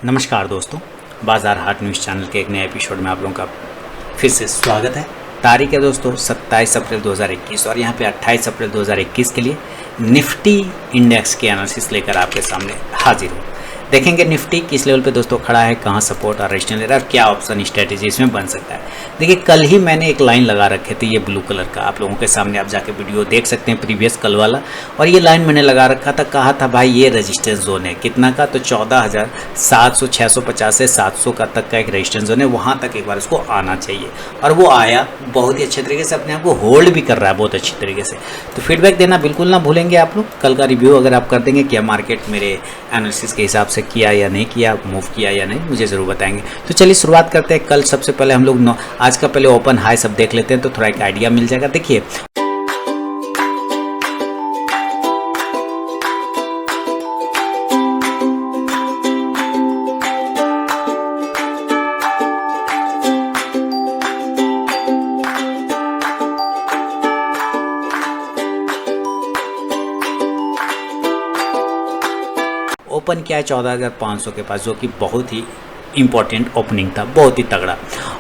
नमस्कार दोस्तों, बाजार हाट न्यूज़ चैनल के एक नए एपिसोड में आप लोगों का फिर से स्वागत है। तारीख है दोस्तों 27 अप्रैल 2021 और यहाँ पे 28 अप्रैल 2021 के लिए निफ्टी इंडेक्स के एनालिसिस लेकर आपके सामने हाजिर हूँ। देखेंगे निफ्टी किस लेवल पे दोस्तों खड़ा है, कहाँ सपोर्ट और रेजिस्टेंस ले रहा है और क्या ऑप्शन स्ट्रेटेजी इसमें बन सकता है। देखिए कल ही मैंने एक लाइन लगा रखे थे, ये ब्लू कलर का, आप लोगों के सामने आप जाके वीडियो देख सकते हैं प्रीवियस कल वाला। और ये लाइन मैंने लगा रखा था, कहा था भाई ये रेजिस्टेंस जोन है कितना का, तो 14,700 650 से 700 का तक का एक रेजिस्टेंस जोन है, वहाँ तक एक बार उसको आना चाहिए। और वो आया बहुत ही अच्छे तरीके से, अपने आप को होल्ड भी कर रहा है बहुत अच्छी तरीके से। तो फीडबैक देना बिल्कुल ना भूलेंगे आप लोग। कल का रिव्यू अगर आप कर देंगे क्या मार्केट मेरे एनालिसिस के हिसाब से किया या नहीं किया, मूव किया या नहीं, मुझे ज़रूर बताएंगे। तो चलिए शुरुआत करते हैं। कल सबसे पहले हम लोग आज का पहले ओपन हाई सब देख लेते हैं तो थोड़ा एक आइडिया मिल जाएगा। देखिए ओपन किया है 14,500 के पास, जो कि बहुत ही इम्पोर्टेंट ओपनिंग था, बहुत ही तगड़ा।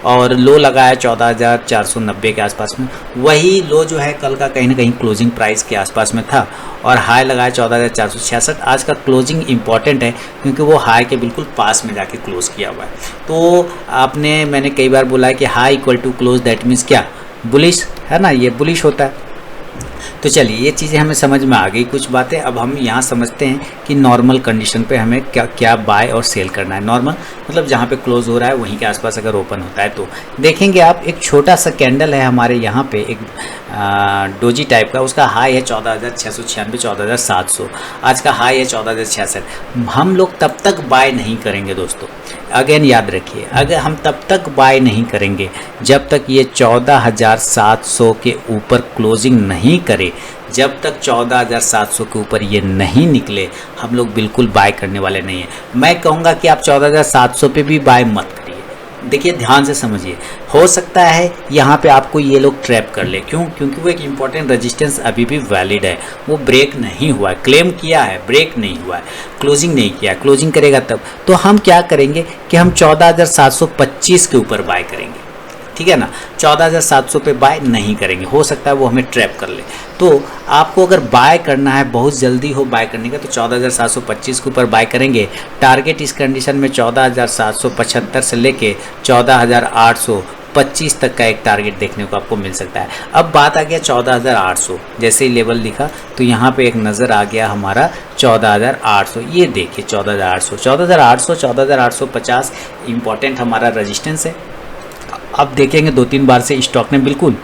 और लो लगाया 14,490 के आसपास में, वही लो जो है कल का कहीं ना कहीं क्लोजिंग प्राइस के आसपास में था। और हाई लगाया 14,466। आज का क्लोजिंग इंपॉर्टेंट है क्योंकि वो हाई के बिल्कुल पास में जाके क्लोज किया हुआ है। तो मैंने कई बार बोला है कि high equal to close, that means क्या, बुलिश है ना, ये बुलिश होता है। तो चलिए ये चीज़ें हमें समझ में आ गई कुछ बातें। अब हम यहाँ समझते हैं कि नॉर्मल कंडीशन पे हमें क्या क्या बाय और सेल करना है। नॉर्मल मतलब जहाँ पे क्लोज हो रहा है वहीं के आसपास अगर ओपन होता है तो देखेंगे आप, एक छोटा सा कैंडल है हमारे यहाँ पे, एक डोजी टाइप का, उसका हाई है 14,696 14,700, आज का हाई है 14,066। हम लोग तब तक बाय नहीं करेंगे दोस्तों, अगेन याद रखिए, अगर हम तब तक बाय नहीं करेंगे जब तक ये 14,700 के ऊपर क्लोजिंग नहीं करे, जब तक 14,700 के ऊपर ये नहीं निकले, हम लोग बिल्कुल बाय करने वाले नहीं हैं। मैं कहूँगा कि आप 14,700 पे भी बाय मत करिए। देखिए ध्यान से समझिए, हो सकता है यहाँ पे आपको ये लोग ट्रैप कर ले। क्यों? क्योंकि वो एक इम्पॉर्टेंट रेजिस्टेंस अभी भी वैलिड है, वो ब्रेक नहीं हुआ है, क्लेम किया है, ब्रेक नहीं हुआ है, क्लोजिंग नहीं किया है। क्लोजिंग करेगा तब तो हम क्या करेंगे कि हम 14,725 के ऊपर बाय करेंगे, ठीक है ना। 14,700 पे बाय नहीं करेंगे, हो सकता है वो हमें ट्रैप कर ले। तो आपको अगर बाय करना है, बहुत जल्दी हो बाय करने का, तो 14,725 के ऊपर बाय करेंगे। टारगेट इस कंडीशन में 14,775 से लेके 14,825 तक का एक टारगेट देखने को आपको मिल सकता है। अब बात आ गया 14,800, जैसे ही लेवल लिखा तो यहाँ पे एक नज़र आ गया हमारा 14,800। ये देखिए 14,800 14,850 इंपॉर्टेंट हमारा रेजिस्टेंस है। अब देखेंगे 2-3 बार से स्टॉक ने बिल्कुल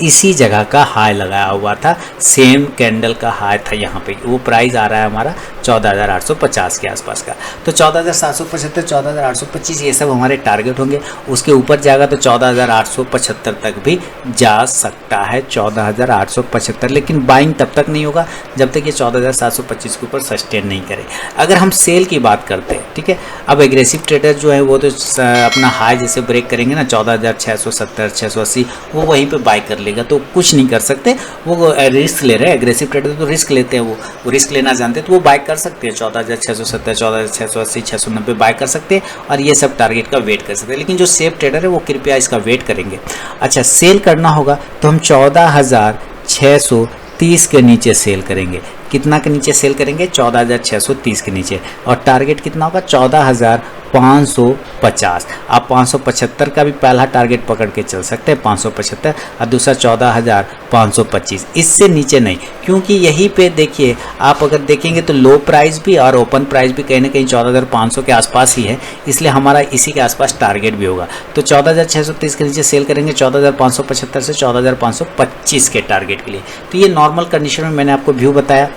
इसी जगह का हाई लगाया हुआ था, सेम कैंडल का हाई था यहाँ पे। वो प्राइस आ रहा है हमारा 14,850 के आसपास का। तो 14,775 14,825 ये सब हमारे टारगेट होंगे। उसके ऊपर जाएगा तो 14,875 तक भी जा सकता है, 14,875। लेकिन बाइंग तब तक नहीं होगा जब तक ये 14,725 के ऊपर सस्टेन नहीं करे। अगर हम सेल की बात करते हैं, ठीक है, अब एग्रेसिव ट्रेडर जो है वो तो अपना हाई जैसे ब्रेक करेंगे ना 14,670 680, वो वहीं पर बाय कर लेगा, तो कुछ नहीं कर सकते। वो रिस्क ले रहे हैं, एग्रेसिव ट्रेडर तो रिस्क लेते हैं, वो रिस्क लेना जानते हैं, तो वो बाय कर सकते हैं। 14,670 14,680 690 बाय कर सकते हैं और ये सब टारगेट का वेट कर सकते हैं। लेकिन जो सेफ ट्रेडर है वो कृपया इसका वेट करेंगे। अच्छा, सेल करना होगा तो हम 14,630 के नीचे सेल करेंगे। कितना के नीचे सेल करेंगे? 14,630 के नीचे। और टारगेट कितना होगा? 14,550। आप 575 का भी पहला टारगेट पकड़ के चल सकते हैं, 575, और दूसरा 14,525। इससे नीचे नहीं, क्योंकि यहीं पे देखिए आप अगर देखेंगे तो लो प्राइस भी और ओपन प्राइस भी कहीं ना कहीं 14,500 के आसपास ही है, इसलिए हमारा इसी के आसपास टारगेट भी होगा। तो 14,630 के नीचे सेल करेंगे 14,575 से 14,525 के टारगेट के लिए। तो ये नॉर्मल कंडीशन में मैंने आपको व्यू बताया।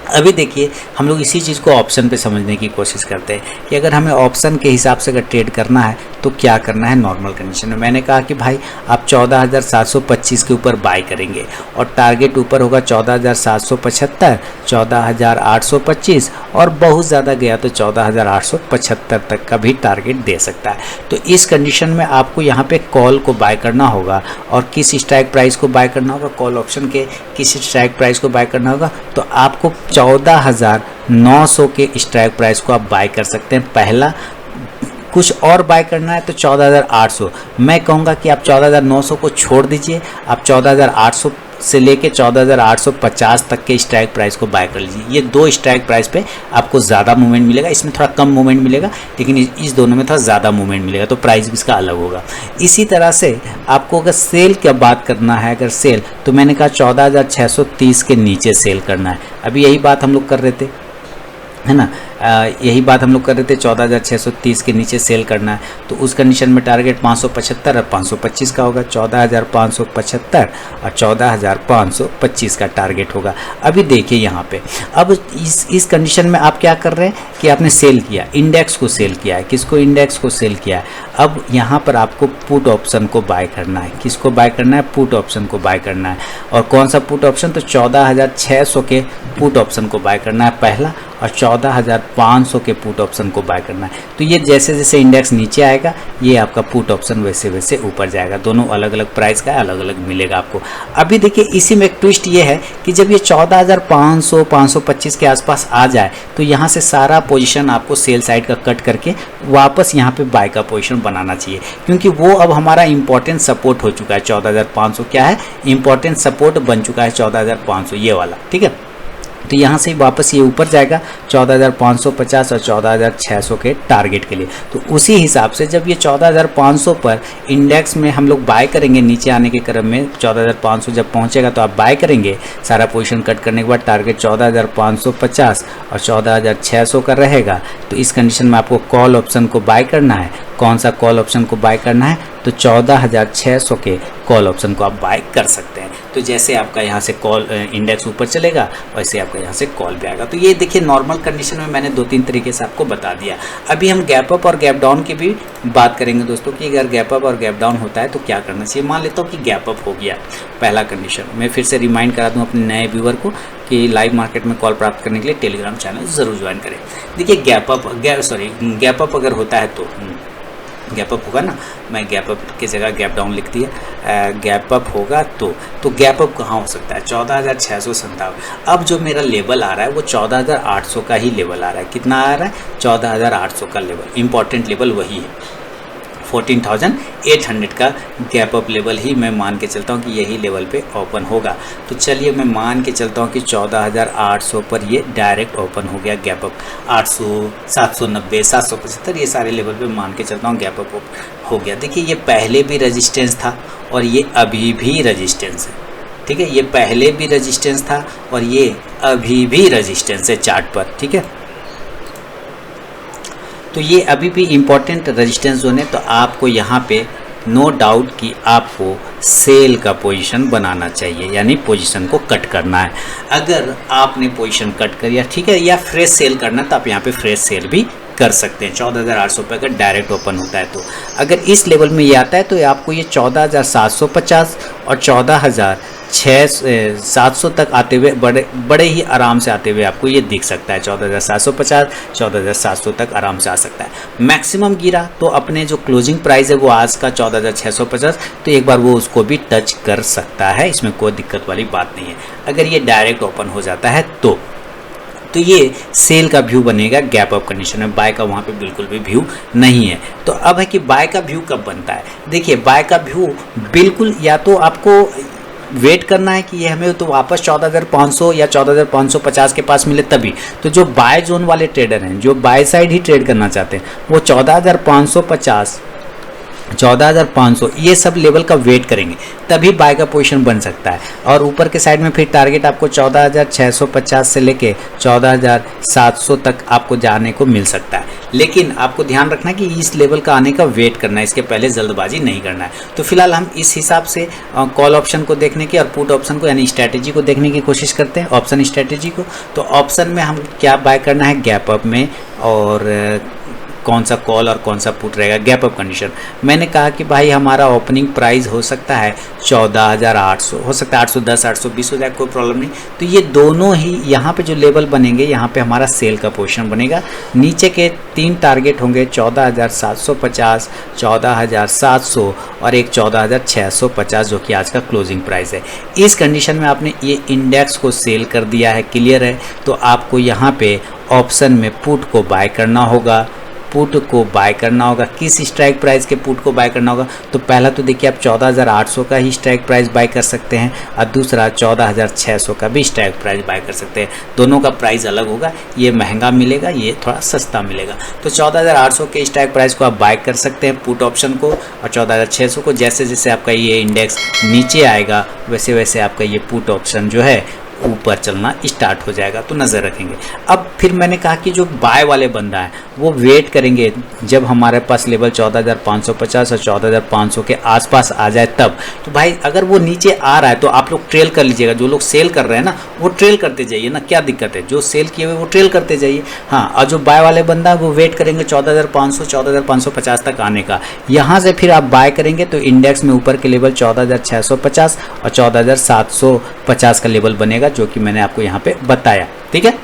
अभी देखिए हम लोग इसी चीज़ को ऑप्शन पे समझने की कोशिश करते हैं कि अगर हमें ऑप्शन के हिसाब से अगर ट्रेड करना है तो क्या करना है नॉर्मल कंडीशन में। मैंने कहा कि भाई आप 14,725 के ऊपर बाय करेंगे और टारगेट ऊपर होगा 14,775 14,825 और बहुत ज़्यादा गया तो 14,875 तक का भी टारगेट दे सकता है। तो इस कंडीशन में आपको यहाँ पे कॉल को बाय करना होगा और किस स्ट्राइक प्राइस को बाय करना होगा, कॉल ऑप्शन के किस स्ट्राइक प्राइस को बाय करना होगा, तो आपको 14,000 900 के स्ट्राइक प्राइस को आप बाय कर सकते हैं। पहला कुछ और बाय करना है तो 14,800, मैं कहूँगा कि आप 14,900 को छोड़ दीजिए, आप 14,800 से लेके 14,850 तक के स्ट्राइक प्राइस को बाय कर लीजिए। ये दो स्ट्राइक प्राइस पे आपको ज़्यादा मूवमेंट मिलेगा, इसमें थोड़ा कम मूवमेंट मिलेगा, लेकिन इस दोनों में थोड़ा ज़्यादा मूवमेंट मिलेगा, तो प्राइस भी इसका अलग होगा। इसी तरह से आपको अगर सेल की बात करना है, अगर सेल, तो मैंने कहा 14,630 के नीचे सेल करना है। अभी यही बात हम लोग कर रहे थे, है ना, यही बात हम लोग कर रहे थे, 14,630 के नीचे सेल करना है। तो उस कंडीशन में टारगेट 575 और 525 का होगा, 14,575 और 14,525 का टारगेट होगा। अभी देखिए यहाँ पे, अब इस कंडीशन में आप क्या कर रहे हैं कि आपने सेल किया, इंडेक्स को सेल किया है। किसको? इंडेक्स को सेल किया है। अब यहाँ पर आपको पुट ऑप्शन को बाय करना है। किसको बाय करना है? पुट ऑप्शन को बाय करना है। और कौन सा पुट ऑप्शन? तो 14,600 के पुट ऑप्शन को बाय करना है पहला, और 14,500 के पुट ऑप्शन को बाय करना है। तो ये जैसे जैसे इंडेक्स नीचे आएगा, ये आपका पुट ऑप्शन वैसे वैसे ऊपर जाएगा। दोनों अलग अलग प्राइस का अलग अलग मिलेगा आपको। अभी देखिए इसी में एक ट्विस्ट ये है कि जब ये 14,500 525 के आसपास आ जाए, तो यहाँ से सारा पोजीशन आपको सेल साइड का कट करके वापस यहाँ पे बाय का पोजीशन बनाना चाहिए, क्योंकि वो अब हमारा इंपॉर्टेंट सपोर्ट हो चुका है। 14,500 क्या है? इंपॉर्टेंट सपोर्ट बन चुका है 14,500 ये वाला, ठीक है। तो यहाँ से वापस ये ऊपर जाएगा 14,550 और 14,600 के टारगेट के लिए। तो उसी हिसाब से जब ये 14,500 पर इंडेक्स में हम लोग बाय करेंगे, नीचे आने के क्रम में 14,500 जब पहुँचेगा तो आप बाय करेंगे। सारा पोजीशन कट करने के बाद टारगेट 14,550 और 14,600 का रहेगा। तो इस कंडीशन में आपको कॉल ऑप्शन को बाय करना है। कौन सा कॉल ऑप्शन को बाय करना है? तो 14,600 के कॉल ऑप्शन को आप बाय कर सकते हैं। तो जैसे आपका यहाँ से कॉल इंडेक्स ऊपर चलेगा, वैसे आपका यहाँ से कॉल भी आएगा। तो ये देखिए नॉर्मल कंडीशन में मैंने 2-3 तरीके से आपको बता दिया। अभी हम गैप अप और गैप डाउन की भी बात करेंगे दोस्तों, कि अगर गैप अप और गैप डाउन होता है तो क्या करना चाहिए। मान लेता हूँ कि गैप अप हो गया पहला कंडीशन। मैं फिर से रिमाइंड करा दूँ अपने नए व्यूअर को कि लाइव मार्केट में कॉल प्राप्त करने के लिए टेलीग्राम चैनल ज़रूर ज्वाइन करें। देखिए गैप अप अगर होता है तो गैप अप होगा ना, मैं गैप अप की जगह गैप डाउन लिख दिया। गैप अप होगा तो गैप अप कहाँ हो सकता है? 14,697। अब जो मेरा लेवल आ रहा है वो 14,800 का ही लेवल आ रहा है। कितना आ रहा है? 14,800 का लेवल, इंपॉर्टेंट लेवल वही है। 14,800 का गैप अप लेवल ही मैं मान के चलता हूँ कि यही लेवल पे ओपन होगा। तो चलिए मैं मान के चलता हूँ कि 14,800 पर ये डायरेक्ट ओपन हो गया गैप अप। 800, 790, 775 ये सारे लेवल पे मान के चलता हूँ गैप अप हो गया। देखिए ये पहले भी रेजिस्टेंस था और ये अभी भी रेजिस्टेंस है, ठीक है। ये पहले भी रेजिस्टेंस था और ये अभी भी रेजिस्टेंस है चार्ट पर, ठीक है। तो ये अभी भी इम्पॉर्टेंट रेजिस्टेंस जोन है। तो आपको यहाँ पे नो डाउट कि आपको सेल का पोजीशन बनाना चाहिए, यानी पोजीशन को कट करना है। अगर आपने पोजीशन कट करिया, ठीक है, या फ्रेश सेल करना है तो आप यहाँ पे फ्रेश सेल भी कर सकते हैं। 14,800 पे अगर डायरेक्ट ओपन होता है तो अगर इस लेवल में ये आता है तो आपको ये 14,750 और 14,700 तक आते हुए बड़े ही आराम से आते हुए आपको ये दिख सकता है। 14,750, 14,700 तक आराम से आ सकता है। मैक्सिमम गिरा तो अपने जो क्लोजिंग प्राइस है वो आज का 14,650, तो एक बार वो उसको भी टच कर सकता है, इसमें कोई दिक्कत वाली बात नहीं है। अगर ये डायरेक्ट ओपन हो जाता है तो ये सेल का व्यू बनेगा गैप अप कंडीशन में। बाय का वहाँ पे बिल्कुल भी व्यू नहीं है। तो अब है कि बाय का व्यू कब बनता है। देखिए बाय का व्यू बिल्कुल या तो आपको वेट करना है कि ये हमें तो वापस 14,500 या 14,550 के पास मिले तभी। तो जो बाय जोन वाले ट्रेडर हैं, जो बाय साइड ही ट्रेड करना चाहते हैं, वो 14,550, 14,500 ये सब लेवल का वेट करेंगे तभी बाय का पोजीशन बन सकता है। और ऊपर के साइड में फिर टारगेट आपको 14,650 से लेके 14,700 तक आपको जाने को मिल सकता है। लेकिन आपको ध्यान रखना है कि इस लेवल का आने का वेट करना है, इसके पहले जल्दबाजी नहीं करना है। तो फिलहाल हम इस हिसाब से कॉल ऑप्शन को देखने की और पुट ऑप्शन को यानी स्ट्रैटेजी को देखने की कोशिश करते हैं, ऑप्शन स्ट्रैटेजी को। तो ऑप्शन में हम क्या बाय करना है, गैप अप में और कौन सा कॉल और कौन सा पुट रहेगा, गैप अप कंडीशन। मैंने कहा कि भाई हमारा ओपनिंग प्राइस हो सकता है 14,800, हो सकता है 810 820 हो जाए, कोई प्रॉब्लम नहीं। तो ये दोनों ही यहाँ पे जो लेवल बनेंगे, यहाँ पे हमारा सेल का पोजीशन बनेगा। नीचे के 3 टारगेट होंगे 14,750, 14,700 और एक 14,650 जो कि आज का क्लोजिंग प्राइस है। इस कंडीशन में आपने ये इंडेक्स को सेल कर दिया है, क्लियर है। तो आपको यहाँ पे ऑप्शन में पुट को बाय करना होगा, पुट को बाय करना होगा। किस स्ट्राइक प्राइस के पुट को बाय करना होगा? तो पहला तो देखिए आप 14,800 का ही स्ट्राइक प्राइस बाय कर सकते हैं और दूसरा 14,600 का भी स्ट्राइक प्राइस बाय कर सकते हैं। दोनों का प्राइस अलग होगा, ये महंगा मिलेगा, ये थोड़ा सस्ता मिलेगा। तो 14,800 के स्ट्राइक प्राइस को आप बाय कर सकते हैं पुट ऑप्शन को, और 14,600 को। जैसे जैसे आपका ये इंडेक्स नीचे आएगा वैसे वैसे आपका ये पुट ऑप्शन जो है ऊपर चलना स्टार्ट हो जाएगा, तो नज़र रखेंगे। अब फिर मैंने कहा कि जो बाय वाले बंदा है वो वेट करेंगे जब हमारे पास लेवल 14,550 और 14,500 के आसपास आ जाए तब। तो भाई अगर वो नीचे आ रहा है तो आप लोग ट्रेल कर लीजिएगा। जो लोग सेल कर रहे हैं ना वो ट्रेल करते जाइए ना, क्या दिक्कत है, जो सेल किए हुए वो ट्रेल करते जाइए। हाँ, और जो बाय वाले बंदा है वो वेट करेंगे 14,500 14,550 तक आने का। यहाँ से फिर आप बाय करेंगे तो इंडेक्स में ऊपर के लेवल 14,650 और 14,750 का लेवल बनेगा, जो कि मैंने आपको यहाँ पे बताया। ठीक है,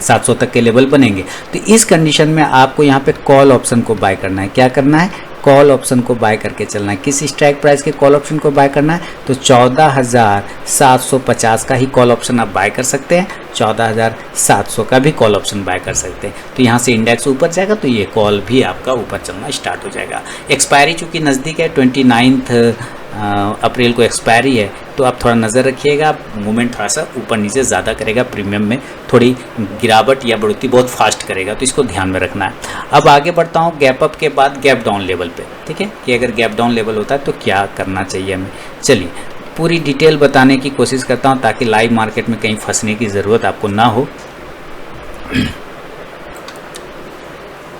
700 तक के लेवल बनेंगे। तो इस कंडीशन में आपको यहाँ पे कॉल ऑप्शन को बाय करना है। क्या करना है? कॉल ऑप्शन को बाय करके चलना है। किस स्ट्राइक प्राइस के कॉल ऑप्शन को बाय करना है? तो 14,750 का ही कॉल ऑप्शन आप बाय कर सकते हैं, 14,700 का भी कॉल ऑप्शन बाय कर सकते हैं। तो यहाँ से इंडेक्स ऊपर जाएगा तो ये कॉल भी आपका ऊपर चलना स्टार्ट हो जाएगा। एक्सपायरी चूँकि नज़दीक है, 29 अप्रैल को एक्सपायरी है, तो आप थोड़ा नज़र रखिएगा। मूवमेंट थोड़ा सा ऊपर नीचे ज़्यादा करेगा, प्रीमियम में थोड़ी गिरावट या बढ़ोतरी बहुत फास्ट करेगा, तो इसको ध्यान में रखना है। अब आगे बढ़ता हूँ गैप अप के बाद गैप डाउन लेवल पे। ठीक है, कि अगर गैप डाउन लेवल होता है तो क्या करना चाहिए हमें। चलिए पूरी डिटेल बताने की कोशिश करता हूँ ताकि लाइव मार्केट में कहीं फंसने की ज़रूरत आपको ना हो।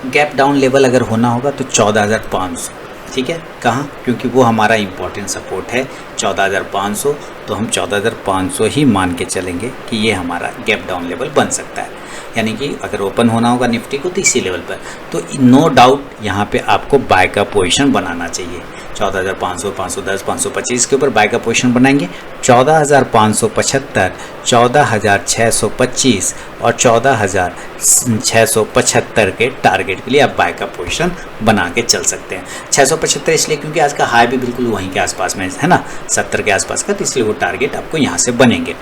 गैप डाउन लेवल अगर होना होगा तो 14,500। ठीक है, कहाँ? क्योंकि वो हमारा इम्पोर्टेंट सपोर्ट है 14,500, तो हम 14,500 ही मान के चलेंगे कि ये हमारा गैप डाउन लेवल बन सकता है। यानी कि अगर ओपन होना होगा निफ्टी को तो इसी लेवल पर, तो नो डाउट यहाँ पे आपको बाय का पोजीशन बनाना चाहिए। 14,500, 510, 525 के ऊपर बाय का पोजीशन बनाएंगे। 14,575, 14,625 और 14,675 के टारगेट के लिए आप बाय का पोजीशन बना के चल सकते हैं। 675 इसलिए क्योंकि आज का हाई भी बिल्कुल वहीं के आसपास में है ना, 70 के आसपास का, तो इसलिए वो टारगेट आपको यहाँ से बनेंगे।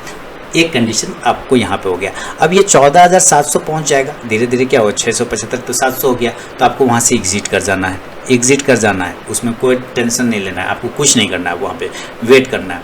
एक कंडीशन आपको यहाँ पे हो गया। अब ये 14,700 पहुँच जाएगा, धीरे धीरे क्या हो, 675 तो 700 हो गया, तो आपको वहाँ से एग्जिट कर जाना है, एग्जिट कर जाना है। उसमें कोई टेंशन नहीं लेना है, आपको कुछ नहीं करना है, वहाँ पे वेट करना है।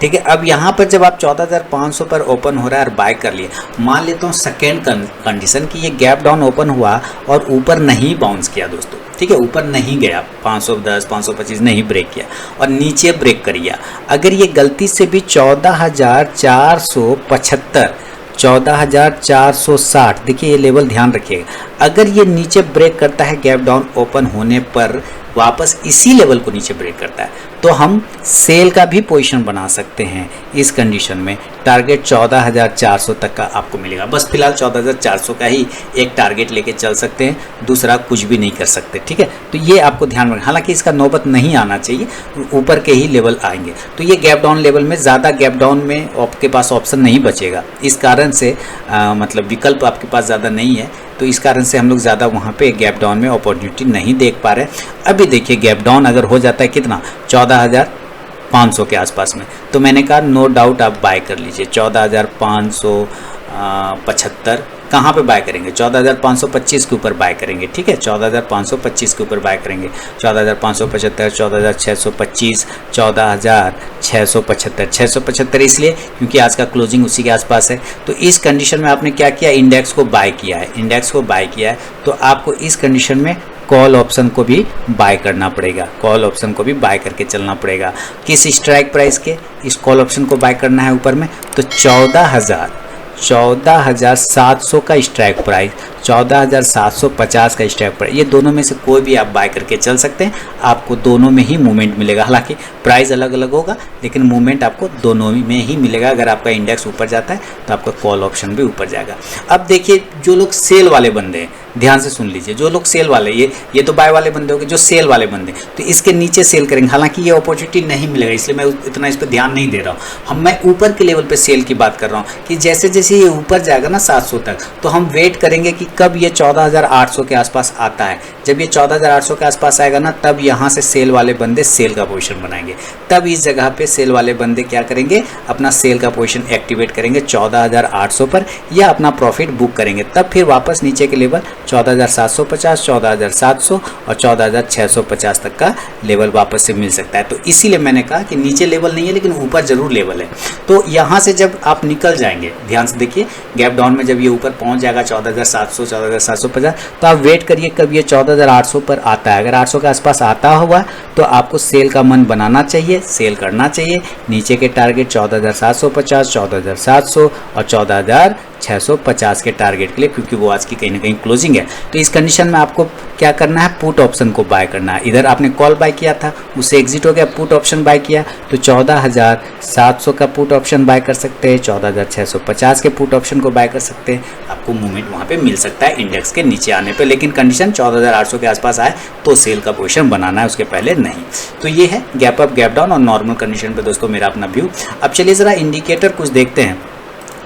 ठीक है, अब यहाँ पर जब आप 14,500 पर ओपन हो रहा है और बाय कर लिए, मान लेता हूँ सेकेंड कंडीशन कि ये गैप डाउन ओपन हुआ और ऊपर नहीं बाउंस किया दोस्तों। ठीक है, ऊपर नहीं गया, 510 525 नहीं ब्रेक किया और नीचे ब्रेक कर गया। अगर ये गलती से भी 14,475 14,460, देखिए ये लेवल ध्यान रखिएगा, अगर ये नीचे ब्रेक करता है गैप डाउन ओपन होने पर, वापस इसी लेवल को नीचे ब्रेक करता है, तो हम सेल का भी पोजीशन बना सकते हैं। इस कंडीशन में टारगेट 14,400 तक का आपको मिलेगा। बस फिलहाल 14,400 का ही एक टारगेट लेके चल सकते हैं, दूसरा कुछ भी नहीं कर सकते। ठीक है, तो ये आपको ध्यान रखना। हालांकि इसका नौबत नहीं आना चाहिए, ऊपर के ही लेवल आएंगे। तो ये गैप डाउन लेवल में ज़्यादा गैप डाउन में आपके पास ऑप्शन नहीं बचेगा, इस कारण से मतलब विकल्प आपके पास ज़्यादा नहीं है, तो इस कारण से हम लोग ज़्यादा वहाँ पे गैप डाउन में अपॉर्चुनिटी नहीं देख पा रहे। अभी देखिए गैप डाउन अगर हो जाता है कितना, 14,500 के आसपास में, तो मैंने कहा नो डाउट आप बाय कर लीजिए। 14,575 कहाँ पे बाय करेंगे, 14,525 के ऊपर बाय करेंगे। ठीक है, 14,525 के ऊपर बाय करेंगे। 14,575, 14,625, 14,675, 675 इसलिए क्योंकि आज का क्लोजिंग उसी के आसपास है। तो इस कंडीशन में आपने क्या किया, इंडेक्स को बाय किया है, इंडेक्स को बाय किया है, तो आपको इस कंडीशन में कॉल ऑप्शन को भी बाय करना पड़ेगा, कॉल ऑप्शन को भी बाय करके चलना पड़ेगा। किस स्ट्राइक प्राइस के इस कॉल ऑप्शन को बाय करना है ऊपर में, तो 14,700 का स्ट्राइक प्राइस, 14,750 का स्ट्राइक प्राइस, ये दोनों में से कोई भी आप बाय करके चल सकते हैं। आपको दोनों में ही मूवमेंट मिलेगा, हालांकि प्राइस अलग अलग होगा लेकिन मूवमेंट आपको दोनों में ही मिलेगा। अगर आपका इंडेक्स ऊपर जाता है तो आपका कॉल ऑप्शन भी ऊपर जाएगा। अब देखिए जो लोग सेल वाले बंदे हैं, ध्यान से सुन लीजिए, जो लोग सेल वाले, ये तो बाय वाले बंदे हो गए, जो सेल वाले बंदे तो इसके नीचे सेल करेंगे। हालांकि ये अपॉर्चुनिटी नहीं मिलेगा, इसलिए मैं इतना इस पर ध्यान नहीं दे रहा हूँ। मैं ऊपर के लेवल पे सेल की बात कर रहा हूँ कि जैसे जैसे ये ऊपर जाएगा ना 700 तक, तो हम वेट करेंगे कि कब ये 14,800 के आसपास आता है। जब ये 14,800 के आसपास आएगा ना, तब यहाँ से सेल वाले बंदे सेल का पोजीशन बनाएंगे। तब इस जगह पे सेल वाले बंदे क्या करेंगे, अपना सेल का पोजीशन एक्टिवेट करेंगे 14,800 पर, या अपना प्रॉफिट बुक करेंगे। तब फिर वापस नीचे के लेवल 14,750, 14,700 और 14,650 तक का लेवल वापस से मिल सकता है। तो इसीलिए मैंने कहा कि नीचे लेवल नहीं है, लेकिन ऊपर जरूर लेवल है। तो यहाँ से जब आप निकल जाएंगे, ध्यान से देखिए, गैप डाउन में जब ये ऊपर पहुँच जाएगा 14,700, 14,750, तो आप वेट करिए कब ये 14,800 पर आता है। अगर 800 के आसपास आता हुआ तो आपको सेल का मन बनाना चाहिए, सेल करना चाहिए। नीचे के टारगेट 14,750, 14,700 और 14,650 के टारगेट के लिए, क्योंकि वो आज की कहीं ना कहीं क्लोजिंग है। तो इस कंडीशन में आपको क्या करना है, पुट ऑप्शन को बाय करना है। इधर आपने कॉल बाय किया था, उससे एग्जिट हो गया, पुट ऑप्शन बाय किया, तो 14,700 का पुट ऑप्शन बाय कर सकते हैं, 14,650 के पुट ऑप्शन को बाय कर सकते हैं। आपको मूवमेंट वहाँ पे मिल सकता है इंडेक्स के नीचे आने पे, लेकिन कंडीशन 14,800 के आसपास आए तो सेल का पोजीशन बनाना है, उसके पहले नहीं। तो ये है गैप अप, गैप डाउन और नॉर्मल कंडीशन पे दोस्तों मेरा अपना व्यू। अब चलिए ज़रा इंडिकेटर कुछ देखते हैं।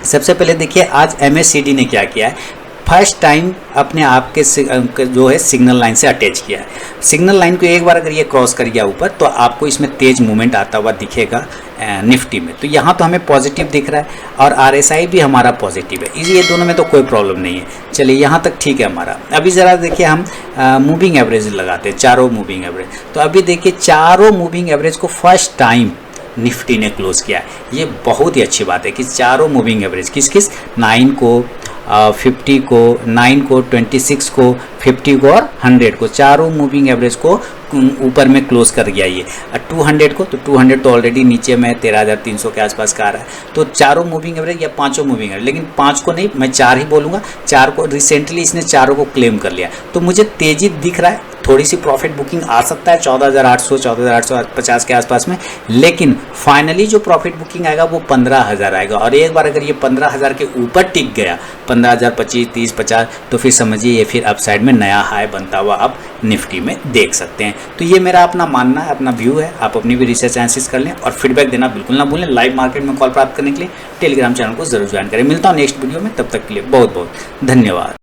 सबसे पहले देखिए आज MACD ने क्या किया है, फर्स्ट टाइम अपने आप के जो है सिग्नल लाइन से अटैच किया है। सिग्नल लाइन को एक बार अगर ये क्रॉस कर गया ऊपर, तो आपको इसमें तेज मूवमेंट आता हुआ दिखेगा निफ्टी में। तो यहाँ तो हमें पॉजिटिव दिख रहा है और RSI भी हमारा पॉजिटिव है, ये दोनों में तो कोई प्रॉब्लम नहीं है। चलिए यहाँ तक ठीक है हमारा। अभी ज़रा देखिए हम मूविंग एवरेज लगाते हैं, चारों मूविंग एवरेज। तो अभी देखिए चारों मूविंग एवरेज को फर्स्ट टाइम निफ्टी ने क्लोज किया है। ये बहुत ही अच्छी बात है कि चारों मूविंग एवरेज किस 9 को, 50 को, 9 को, 26 को, 50 को और 100 को, चारों मूविंग एवरेज को ऊपर में क्लोज कर गया ये। 200 को, तो 200 तो ऑलरेडी नीचे में 13,300 के आसपास का आ रहा है। तो चारों मूविंग एवरेज या पांचों मूविंग एवरेज, लेकिन 5 को नहीं, मैं 4 ही बोलूँगा। 4 को रिसेंटली इसने चारों को क्लेम कर लिया, तो मुझे तेजी दिख रहा है। थोड़ी सी प्रॉफिट बुकिंग आ सकता है 14,800, 14,850 के आसपास में, लेकिन फाइनली जो प्रॉफिट बुकिंग आएगा वो 15,000 आएगा। और एक बार अगर ये 15,000 के ऊपर टिक गया, 15,000, 25, 30, 50, तो फिर समझिए ये फिर अपसाइड में नया हाई बनता हुआ आप निफ्टी में देख सकते हैं। तो ये मेरा अपना मानना है, अपना व्यू है। आप अपनी भी रिसर्च एनालिसिस कर लें और फीडबैक देना बिल्कुल ना भूलें। लाइव मार्केट में कॉल प्राप्त करने के लिए टेलीग्राम चैनल को जरूर ज्वाइन करें। मिलता हूँ नेक्स्ट वीडियो में, तब तक के लिए बहुत बहुत धन्यवाद।